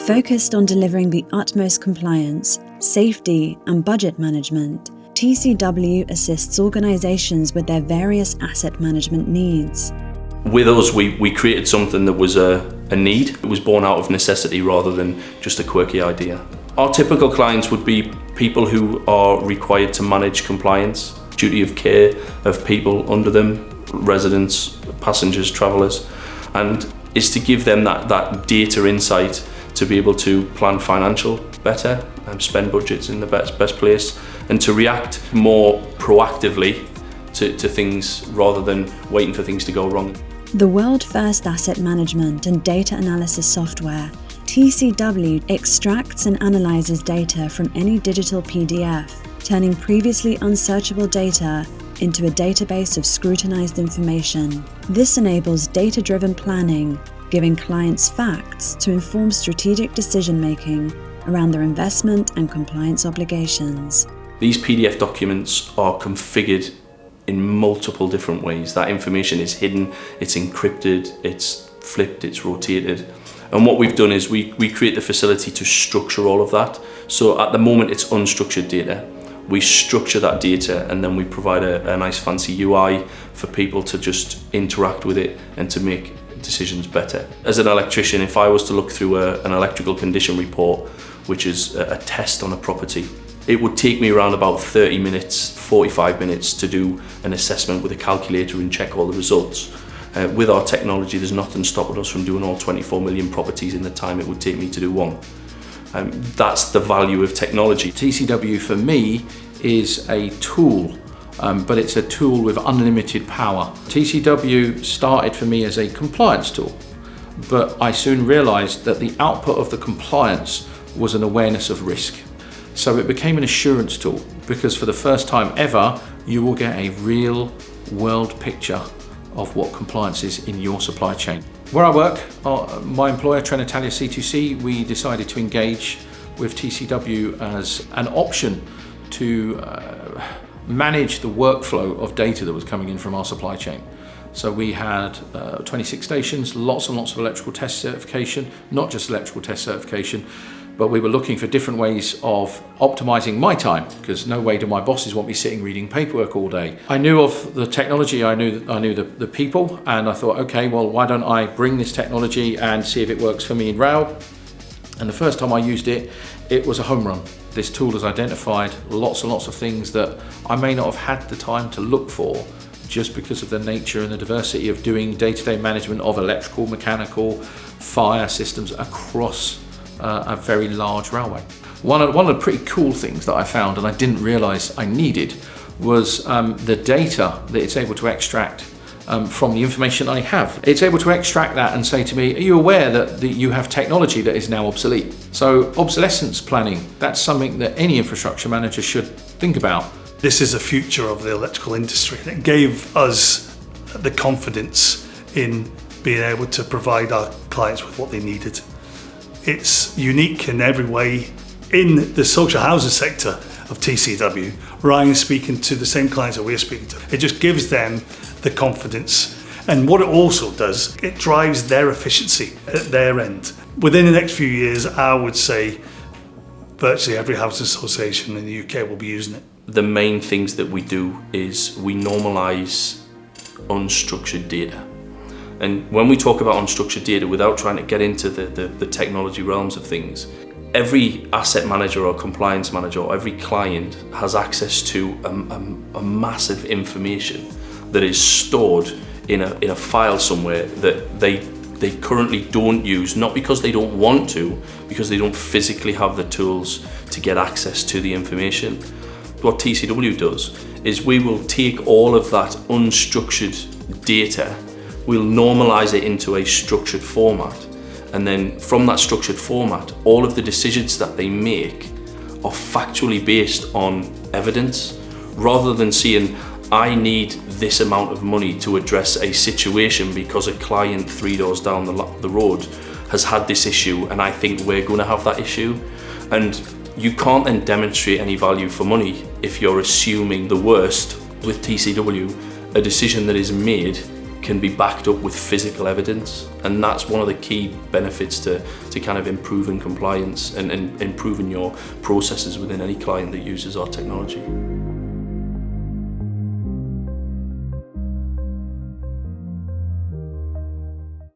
Focused on delivering the utmost compliance, safety, and budget management, TCW assists organizations with their various asset management needs. With us, we created something that was a need. It was born out of necessity rather than just a quirky idea. Our typical clients would be people who are required to manage compliance, duty of care of people under them, residents, passengers, travellers, and is to give them that data insight to be able to plan financial better and spend budgets in the best place, and to react more proactively to things rather than waiting for things to go wrong. The world-first asset management and data analysis software, TCW extracts and analyzes data from any digital PDF, turning previously unsearchable data into a database of scrutinized information. This enables data-driven planning, giving clients facts to inform strategic decision-making around their investment and compliance obligations. These PDF documents are configured in multiple different ways. That information is hidden, it's encrypted, it's flipped, it's rotated. And what we've done is we create the facility to structure all of that. So at the moment it's unstructured data. We structure that data and then we provide a nice fancy UI for people to just interact with it and to make decisions better. As an electrician, if I was to look through an electrical condition report, which is a test on a property, it would take me around about 30 minutes, 45 minutes to do an assessment with a calculator and check all the results. With our technology, there's nothing stopping us from doing all 24 million properties in the time it would take me to do one. That's the value of technology. TCW for me is a tool, but it's a tool with unlimited power. TCW started for me as a compliance tool, but I soon realized that the output of the compliance was an awareness of risk. So it became an assurance tool, because for the first time ever, you will get a real world picture of what compliance is in your supply chain. Where I work, my employer, Trenitalia C2C, we decided to engage with TCW as an option to manage the workflow of data that was coming in from our supply chain. So we had 26 stations, lots and lots of electrical test certification, not just electrical test certification, but we were looking for different ways of optimizing my time, because no way do my bosses want me sitting reading paperwork all day. I knew of the technology, I knew the people, and I thought, okay, well, why don't I bring this technology and see if it works for me in rail? And the first time I used it, it was a home run. This tool has identified lots and lots of things that I may not have had the time to look for, just because of the nature and the diversity of doing day-to-day management of electrical, mechanical, fire systems across a very large railway. One of the pretty cool things that I found, and I didn't realise I needed, was the data that it's able to extract from the information I have. It's able to extract that and say to me, are you aware that you have technology that is now obsolete? So obsolescence planning, that's something that any infrastructure manager should think about. This is the future of the electrical industry. It gave us the confidence in being able to provide our clients with what they needed. It's unique in every way. In the social housing sector of TCW, Ryan's speaking to the same clients that we're speaking to. It just gives them the confidence. And what it also does, it drives their efficiency at their end. Within the next few years, I would say virtually every housing association in the UK will be using it. The main things that we do is we normalise unstructured data. And when we talk about unstructured data, without trying to get into the technology realms of things, every asset manager or compliance manager or every client has access to a massive information that is stored in a file somewhere that they currently don't use, not because they don't want to, because they don't physically have the tools to get access to the information. What TCW does is we will take all of that unstructured data, we'll normalize it into a structured format, and then from that structured format, all of the decisions that they make are factually based on evidence, rather than seeing, I need this amount of money to address a situation because a client 3 doors down the road has had this issue and I think we're going to have that issue. And you can't then demonstrate any value for money if you're assuming the worst. With TCW, a decision that is made can be backed up with physical evidence, and that's one of the key benefits to kind of improving compliance and improving your processes within any client that uses our technology.